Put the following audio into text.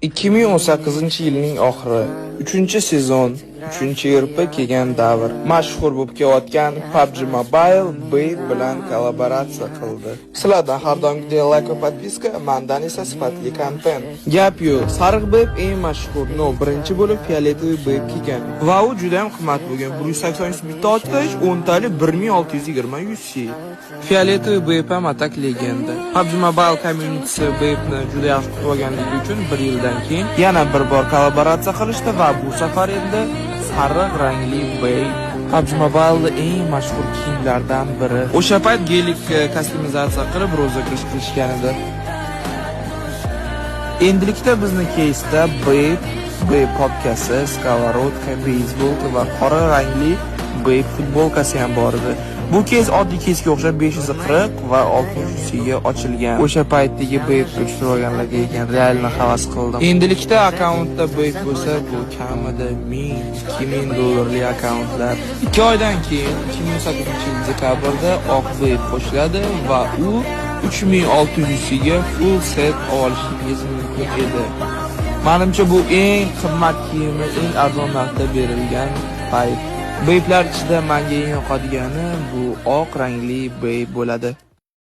2018-yilning oxiri, 3-sezon, 3-yirpi kelgan davr. Mashhur bo'lib kelayotgan PUBG Mobile Babe bilan kollaboratsiya qildi. Sizlardan har doimgidek like va podpiska, mendan esa sifatli kontent. Gap yo'q, sariq Babe eng mashhur, birinchi bo'lib fioletoviy Babe kelgan. Va u juda ham qimmat bo'lgan. 180 bitta ochgach, 10 tali 1620 UC. Fioletoviy Babe ham atak legenda. PUBG Mobile community Babe'ni juda yaxshi kutib olganligi uchun 1 yildan keyin yana bir bor kollaboratsiya qilishdi va bu safar endi sariq rangli Babe PUBG Mobile'da eng mashhur kiyimlardan biri. O'sha payt gelik kostyumizatsiya qilib rozыгрыш qilishgan edi. Endilikda bizning keysda Babe papkasi, skоворodka, beysbol va qora rangli Babe futbolkasi ham bor edi. Bu keys oddiy keysga o'xshab 540 va 600 ga ochilgan. O'sha paytdagi Babe uchirib olganlarga ekan realni havas qildim. Endilikda akkauntda Babe bo'lsa, bu kamida 1000-2000 dollarlik akkauntlar. 2 oydan keyin 2018-yil dekabrda oq Babe qo'shiladi va u 3600 ga full set olishingiz mumkin edi. Menimcha bu eng qimmat kiyimi, eng arzon narxda berilgan Babe. Babe'lar ichida menga eng yoqadigani bu oq rangli Babe bo'ladi.